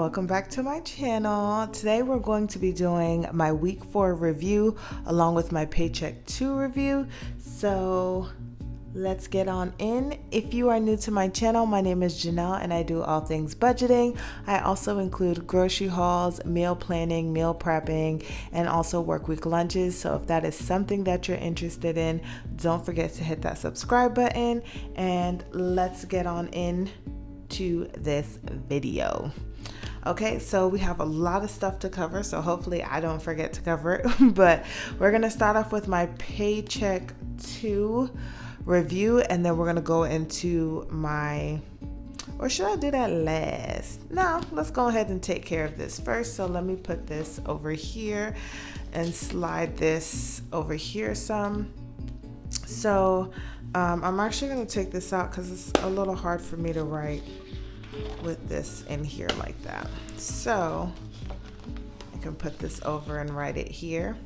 welcome back to my channel. Today we're going to be doing my week 4 review along with my Paycheck 2 review. So let's get on in. If you are new to my channel, my name is Janelle and I do all things budgeting. I also include grocery hauls, meal planning, meal prepping, and also work week lunches. So if that is something that you're interested in, don't forget to hit that subscribe button and let's get on in to this video. Okay, so we have a lot of stuff to cover, so hopefully I don't forget to cover it, but we're gonna start off with my Paycheck 2 review, and then we're gonna go into my, or should I do that last? No, let's go ahead and take care of this first. So let me put this over here and slide this over here some. So I'm actually gonna take this out because it's a little hard for me to write with this in here like that. So I can put this over and write it here.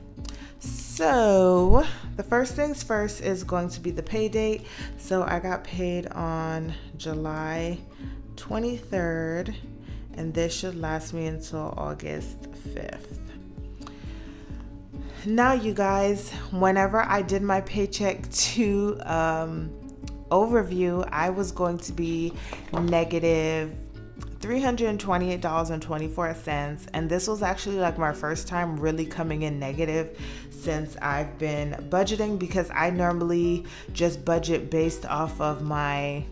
So the first things first is going to be the pay date. So I got paid on July 23rd, and this should last me until August 5th. Now you guys, whenever I did my Paycheck 2 overview, I was going to be negative $328.24, and this was actually like my first time really coming in negative since I've been budgeting, because I normally just budget based off of my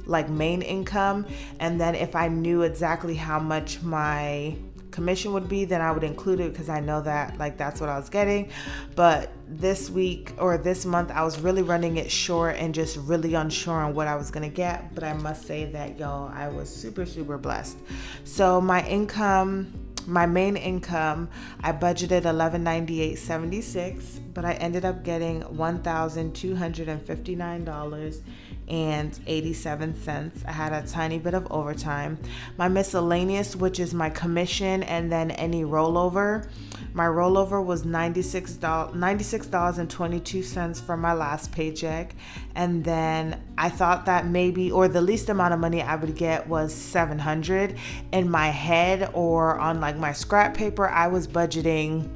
like main income, and then if I knew exactly how much my commission would be, then I would include it because I know that like that's what I was getting. But this week or this month I was really running it short and just really unsure on what I was gonna get. But I must say that y'all, I was super blessed. So my income, my main income, I budgeted $1198.76, but I ended up getting $1,259.87. I had a tiny bit of overtime. My miscellaneous, which is my commission and then any rollover, my rollover was $96.22 from my last paycheck. And then I thought that maybe, or the least amount of money I would get was $700. In my head or on like my scrap paper, I was budgeting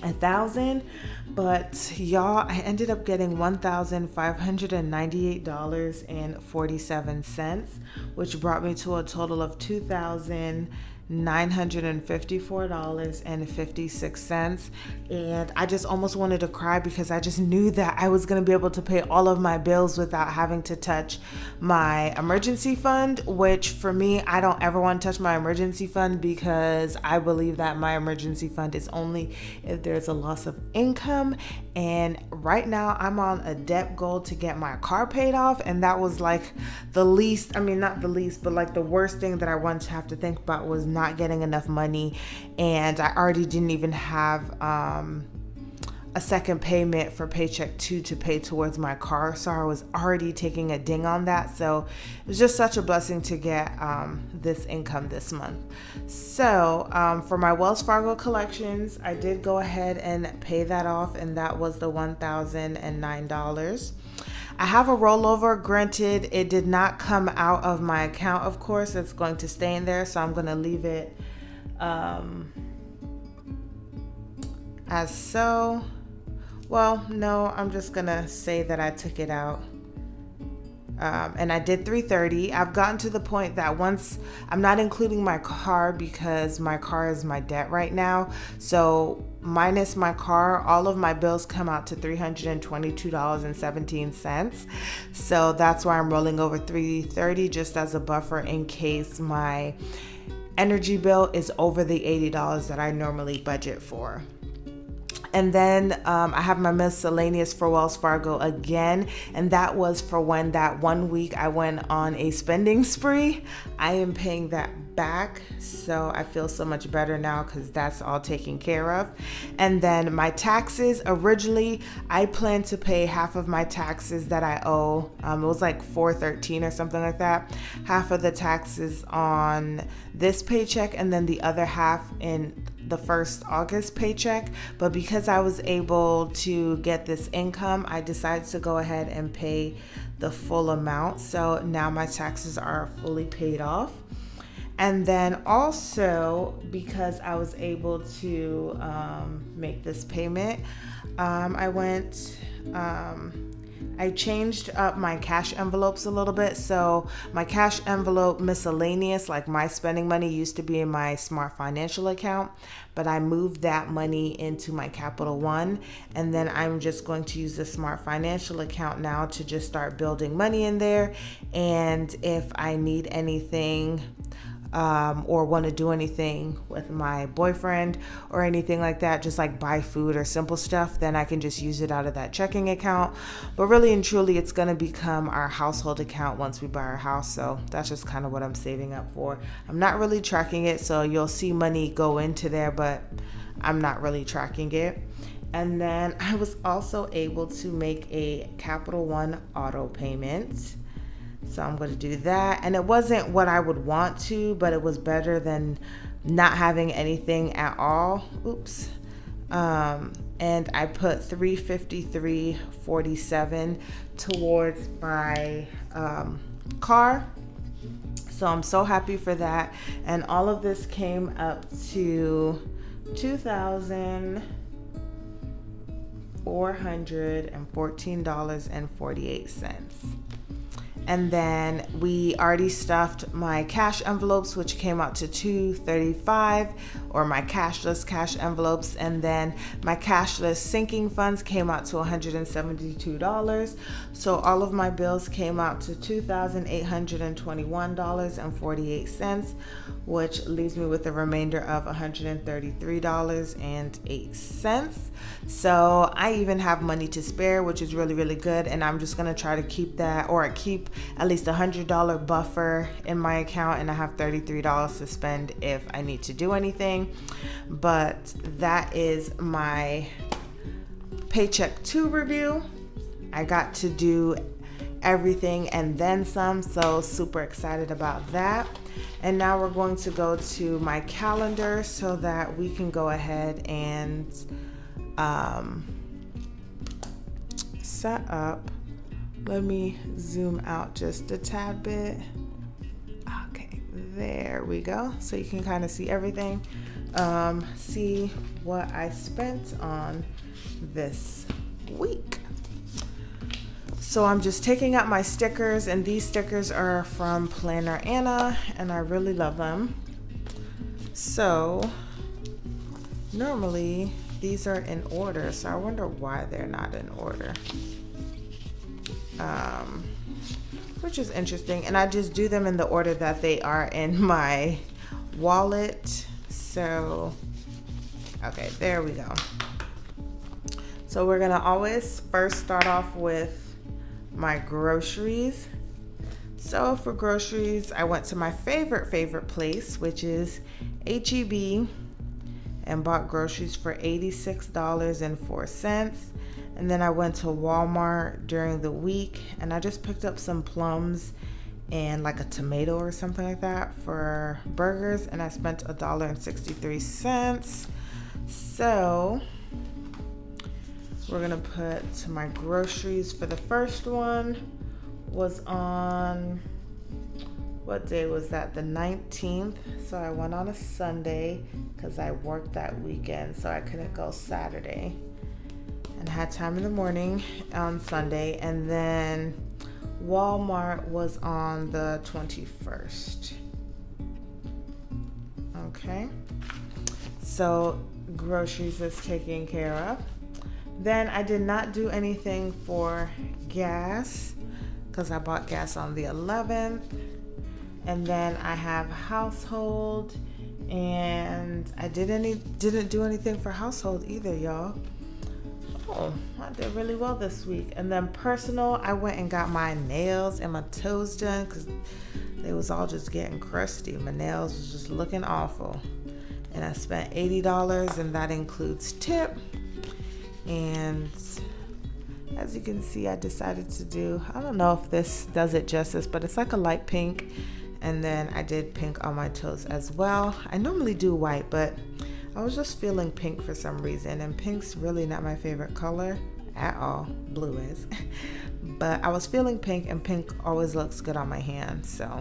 $1,000, but y'all, I ended up getting $1,598.47, which brought me to a total of $2,954.56. And I just almost wanted to cry because I just knew that I was going to be able to pay all of my bills without having to touch my emergency fund, which for me, I don't ever want to touch my emergency fund because I believe that my emergency fund is only if there's a loss of income. And right now I'm on a debt goal to get my car paid off, and that was like the least, I mean not the least, but like the worst thing that I wanted to have to think about was not getting enough money. And I already didn't even have a second payment for Paycheck 2 to pay towards my car, so I was already taking a ding on that. So it was just such a blessing to get this income this month. So for my Wells Fargo collections, I did go ahead and pay that off, and that was the $1,009. I have a rollover. Granted, it did not come out of my account, of course. It's going to stay in there, so I'm going to leave it as so. Well, no, I'm just going to say that I took it out. And I did $330. I've gotten to the point that once, I'm not including my car because my car is my debt right now. So minus my car, all of my bills come out to $322.17. So that's why I'm rolling over $330 just as a buffer in case my energy bill is over the $80 that I normally budget for. And then I have my miscellaneous for Wells Fargo again, and that was for when that 1 week I went on a spending spree. I am paying that back, so I feel so much better now because that's all taken care of. And then my taxes, originally I planned to pay half of my taxes that I owe. It was like $413 or something like that. Half of the taxes on this paycheck and then the other half in the first August paycheck. But because I was able to get this income, I decided to go ahead and pay the full amount. So now my taxes are fully paid off. And then also, because I was able to make this payment, I went, I changed up my cash envelopes a little bit. So my cash envelope miscellaneous, like my spending money, used to be in my Smart Financial account, but I moved that money into my Capital One. And then I'm just going to use the Smart Financial account now to just start building money in there. And if I need anything, or want to do anything with my boyfriend or anything like that, just like buy food or simple stuff, then I can just use it out of that checking account. But really and truly, it's going to become our household account once we buy our house. So that's just kind of what I'm saving up for. I'm not really tracking it, so you'll see money go into there, but I'm not really tracking it. And then I was also able to make a Capital One auto payment. So I'm going to do that. And it wasn't what I would want to, but it was better than not having anything at all. Oops. And I put $353.47 towards my car. So I'm so happy for that. And all of this came up to $2,414.48. And then we already stuffed my cash envelopes, which came out to $235, or my cashless cash envelopes. And then my cashless sinking funds came out to $172. So all of my bills came out to $2,821.48, which leaves me with a remainder of $133.08. So I even have money to spare, which is really, really good. And I'm just going to try to keep that, or keep at least $100 buffer in my account, and I have $33 to spend if I need to do anything. But that is my Paycheck 2 review. I got to do everything and then some, so super excited about that. And now we're going to go to my calendar so that we can go ahead and set up. Let me zoom out just a tad bit. Okay, there we go. So you can kind of see everything. See what I spent on this week. So I'm just taking out my stickers, and these stickers are from Planner Anna, and I really love them. So normally these are in order, so I wonder why they're not in order. Which is interesting, and I just do them in the order that they are in my wallet. So okay, there we go. So we're gonna always first start off with my groceries. So for groceries, I went to my favorite place, which is H-E-B, and bought groceries for $86.04. And then I went to Walmart during the week, and I just picked up some plums and like a tomato or something like that for burgers, and I spent $1.63. So we're gonna put my groceries for the first one was on, what day was that? The 19th. So I went on a Sunday because I worked that weekend, so I couldn't go Saturday, and had time in the morning on Sunday. And then Walmart was on the 21st. Okay, so groceries is taken care of. Then I did not do anything for gas because I bought gas on the 11th. And then I have household, and I didn't do anything for household either, y'all. Oh, I did really well this week. And then personal, I went and got my nails and my toes done because they was all just getting crusty. My nails was just looking awful. And I spent $80, and that includes tip. And as you can see, I decided to do, I don't know if this does it justice, but it's like a light pink. And then I did pink on my toes as well. I normally do white, but I was just feeling pink for some reason, and pink's really not my favorite color at all. Blue is. But I was feeling pink, and pink always looks good on my hand. So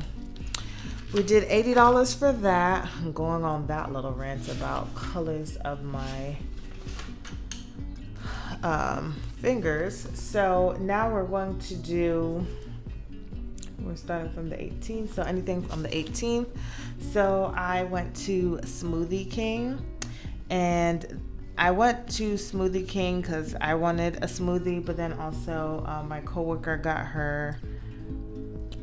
We did $80 for that. I'm going on that little rant about colors of my fingers. So now we're going to do, we're starting from the 18th, so anything from the 18th. So I went to Smoothie King, and I went to Smoothie King because I wanted a smoothie, but then also my coworker got her,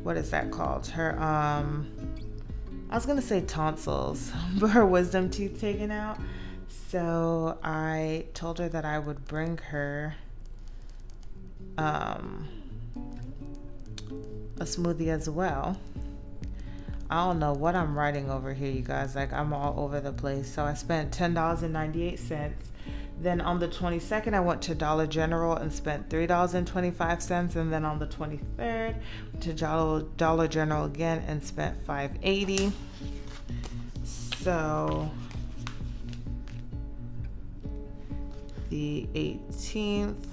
what is that called? Her, I was gonna say tonsils, but her wisdom teeth taken out. So I told her that I would bring her a smoothie as well. I don't know what I'm writing over here, you guys. Like, I'm all over the place. So I spent $10.98. Then on the 22nd, I went to Dollar General and spent $3.25. And then on the 23rd, to Dollar General again and spent $5.80. So the 18th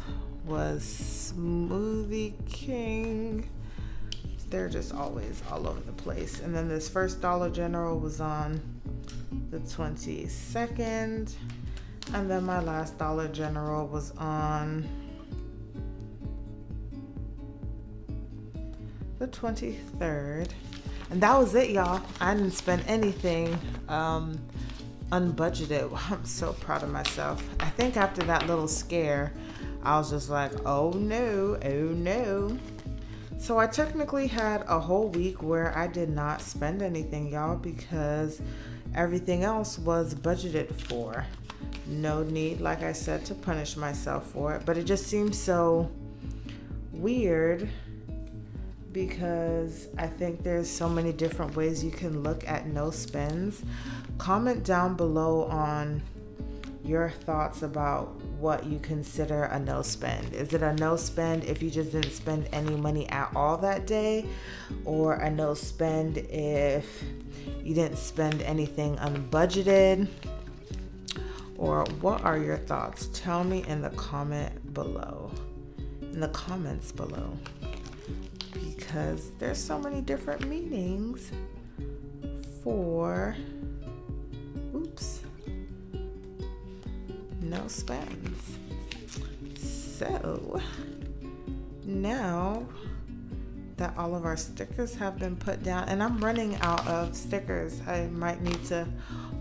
was Smoothie King. They're just always all over the place. And then this first Dollar General was on the 22nd. And then my last Dollar General was on the 23rd. And that was it, y'all. I didn't spend anything unbudgeted. I'm so proud of myself. I think after that little scare, I was just like, oh no, oh no. So I technically had a whole week where I did not spend anything, y'all, because everything else was budgeted for. No need, like I said, to punish myself for it. But it just seems so weird because I think there's so many different ways you can look at no spends. Comment down below on your thoughts about what you consider a no spend. Is it a no spend if you just didn't spend any money at all that day? Or a no spend if you didn't spend anything unbudgeted? Or what are your thoughts? Tell me in the comment below. In the comments below. Because there's so many different meanings for no spends. So now that all of our stickers have been put down, and I'm running out of stickers, I might need to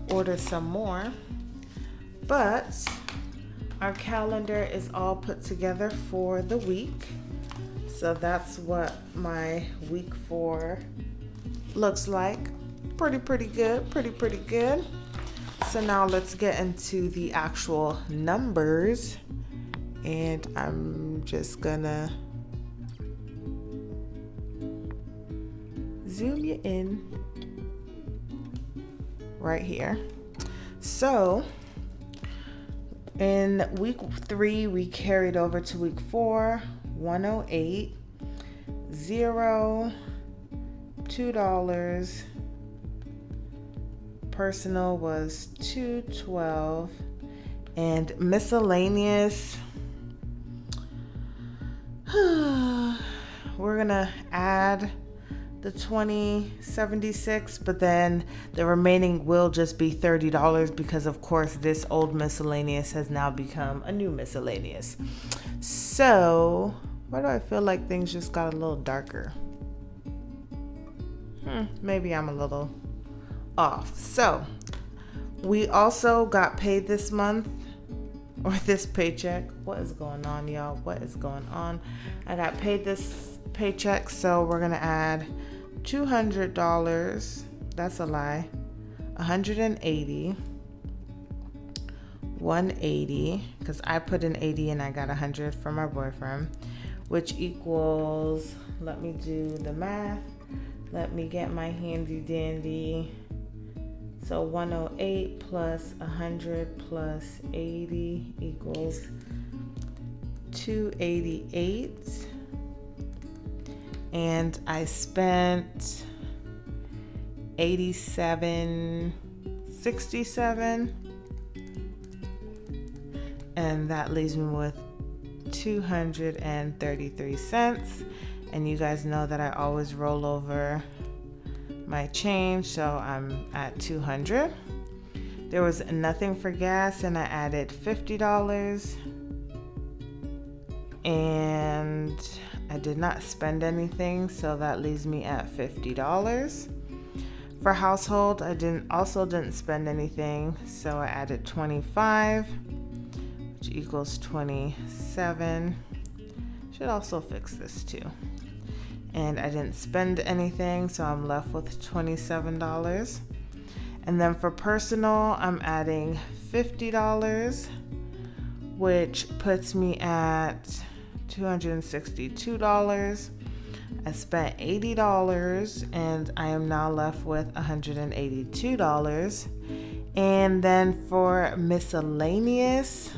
order some more, but our calendar is all put together for the week. So that's what my week 4 looks like. Pretty good, pretty good. So now let's get into the actual numbers, and I'm just gonna zoom you in right here. So in week 3, we carried over to week 4, 108, 0, $2. Personal was $2.12, and miscellaneous, we're gonna add the $20.76, but then the remaining will just be $30 because of course this old miscellaneous has now become a new miscellaneous. So why do I feel like things just got a little darker? Maybe I'm a little off. So we also got paid this month, or this paycheck. What is going on, y'all? What is going on? I got paid this paycheck, so we're gonna add $200. That's a lie. 180, 180, because I put in 80 and I got 100 from my boyfriend, which equals, let me do the math. Let me get my handy dandy. So 108 plus 100 plus 80 equals 288. And I spent 87.67. And that leaves me with 233 cents. And you guys know that I always roll over my change, so I'm at $200. There was nothing for gas, and I added $50. And I did not spend anything, so that leaves me at $50. For household, I didn't spend anything, so I added 25, which equals 27. Should also fix this too. And I didn't spend anything, so I'm left with $27. And then for personal, I'm adding $50, which puts me at $262. I spent $80, and I am now left with $182. And then for miscellaneous,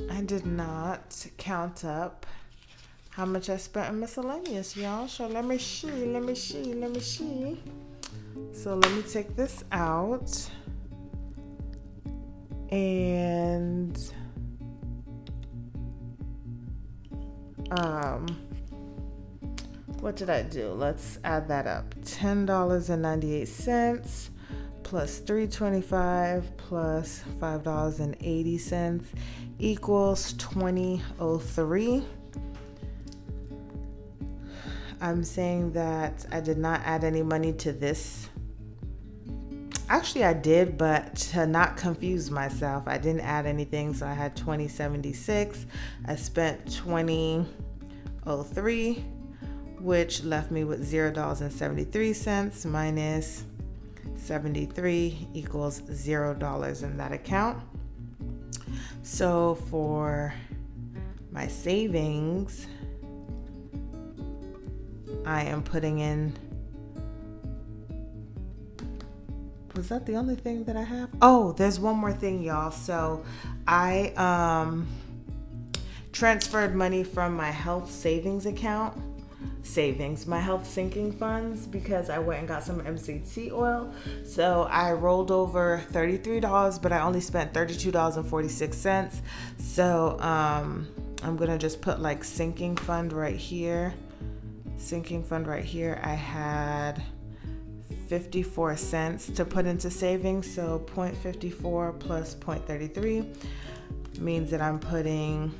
I did not count up how much I spent on miscellaneous, y'all. So let me see. So let me take this out. And what did I do? Let's add that up. $10.98 plus $3.25 plus $5.80 equals $20.03. I'm saying that I did not add any money to this. Actually, I did, but to not confuse myself, I didn't add anything, so I had $20.76. I spent $20.03, which left me with $0.73 minus 73 equals $0 in that account. So for my savings, I am putting in, was that the only thing that I have? Oh, there's one more thing, y'all. So I transferred money from my health savings account, my health sinking funds, because I went and got some MCT oil. So I rolled over $33, but I only spent $32.46. So I'm gonna just put like sinking fund right here. I had 54 cents to put into savings, so 0.54 plus 0.33 means that I'm putting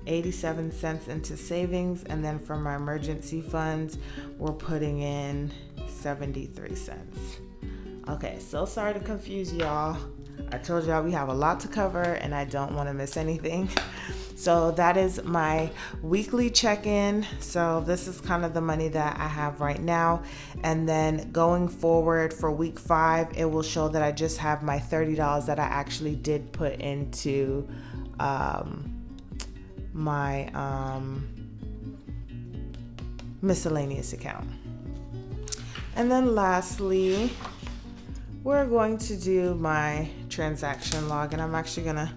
87 cents into savings, and then for my emergency funds, we're putting in 73 cents. Okay, so sorry to confuse y'all. I told y'all we have a lot to cover, and I don't want to miss anything. So that is my weekly check-in. So this is kind of the money that I have right now. And then going forward for week 5, it will show that I just have my $30 that I actually did put into my miscellaneous account. And then lastly, we're going to do my transaction log, and I'm actually gonna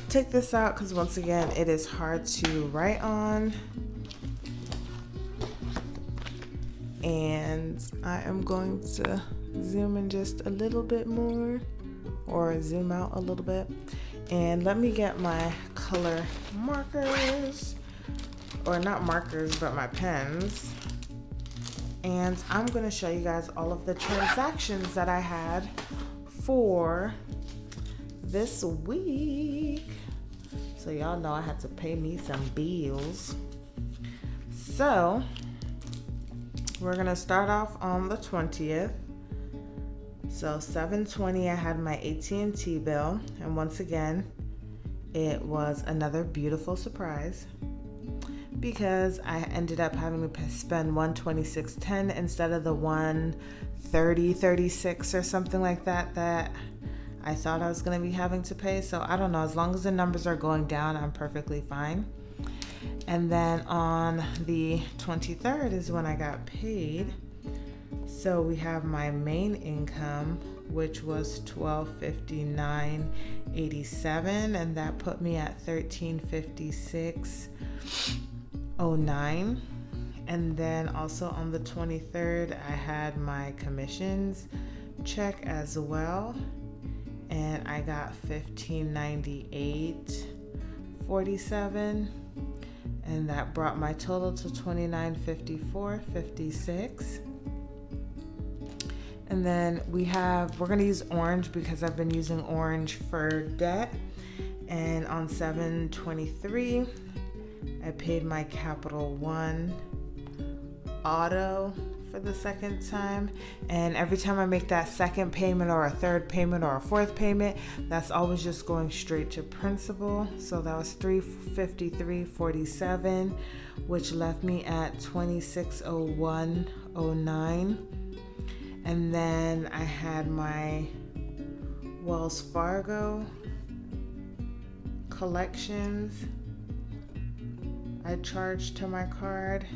take this out because once again it is hard to write on, and I am going to zoom in just a little bit more, or zoom out a little bit, and let me get my color markers, or not markers but my pens, and I'm going to show you guys all of the transactions that I had for this week. So y'all know I had to pay me some bills. So we're gonna start off on the 20th. So 7/20, I had my AT&T bill, and once again, it was another beautiful surprise because I ended up having to spend $126.10 instead of the $130.36 or something like that I thought I was going to be having to pay. So I don't know, as long as the numbers are going down, I'm perfectly fine. And then on the 23rd is when I got paid. So we have my main income, which was $1259.87, and that put me at $1356.09. And then also on the 23rd, I had my commissions check as well, and I got $1598.47, and that brought my total to $2954.56. And then we're gonna use orange because I've been using orange for debt. And on 7/23, I paid my Capital One auto for the second time. And every time I make that second payment or a third payment or a fourth payment, that's always just going straight to principal. So that was $353.47, which left me at $2601.09. And then I had my Wells Fargo collections I charged to my card,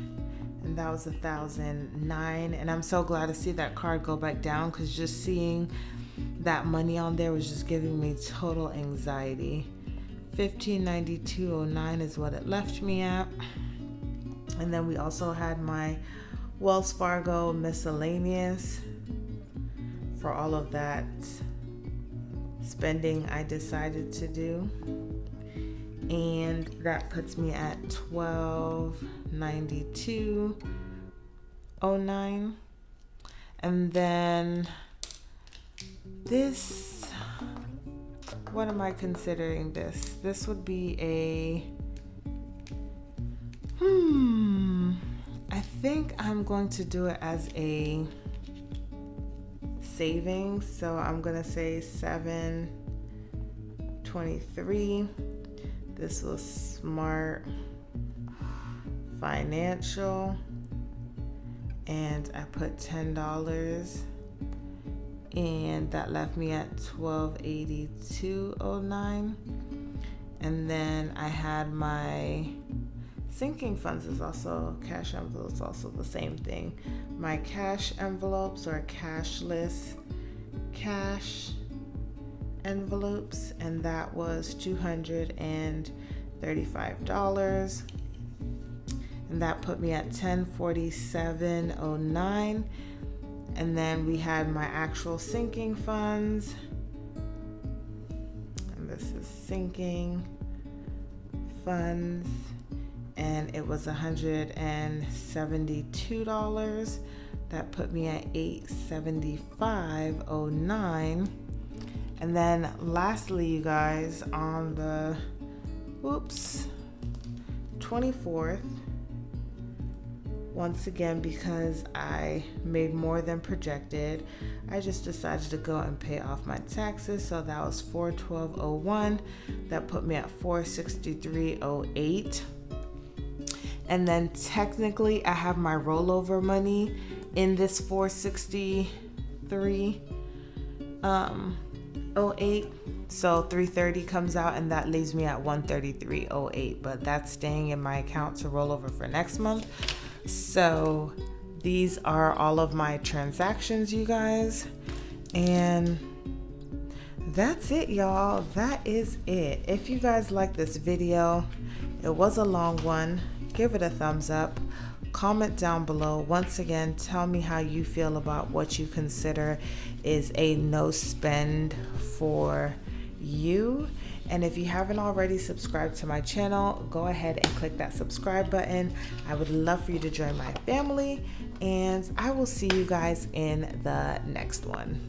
and that was $1,009. And I'm so glad to see that card go back down, because just seeing that money on there was just giving me total anxiety. $1,592.09 is what it left me at. And then we also had my Wells Fargo miscellaneous for all of that spending I decided to do. And that puts me at $1,292.09. And then this, what am I considering this? This would be I think I'm going to do it as a savings. So I'm gonna say 7/23. This was Smart Financial, and I put $10, and that left me at $1,282.09. And then I had my sinking funds is also cash envelopes, also the same thing. My cash envelopes or cashless cash envelopes, and that was $235, and that put me at $1047.09. And then we had my actual sinking funds, and this is sinking funds, and it was $172. That put me at $875.09. And then lastly, you guys, on the 24th, once again, because I made more than projected, I just decided to go and pay off my taxes. So that was $412.01. That put me at $463.08. And then technically I have my rollover money in this $463.08. So $330 comes out, and that leaves me at $133.08, but that's staying in my account to roll over for next month. So these are all of my transactions, you guys, and that's it, y'all. That is it. If you guys like this video, it was a long one, give it a thumbs up. Comment down below. Once again, tell me how you feel about what you consider is a no spend for you. And if you haven't already subscribed to my channel, go ahead and click that subscribe button. I would love for you to join my family, and I will see you guys in the next one.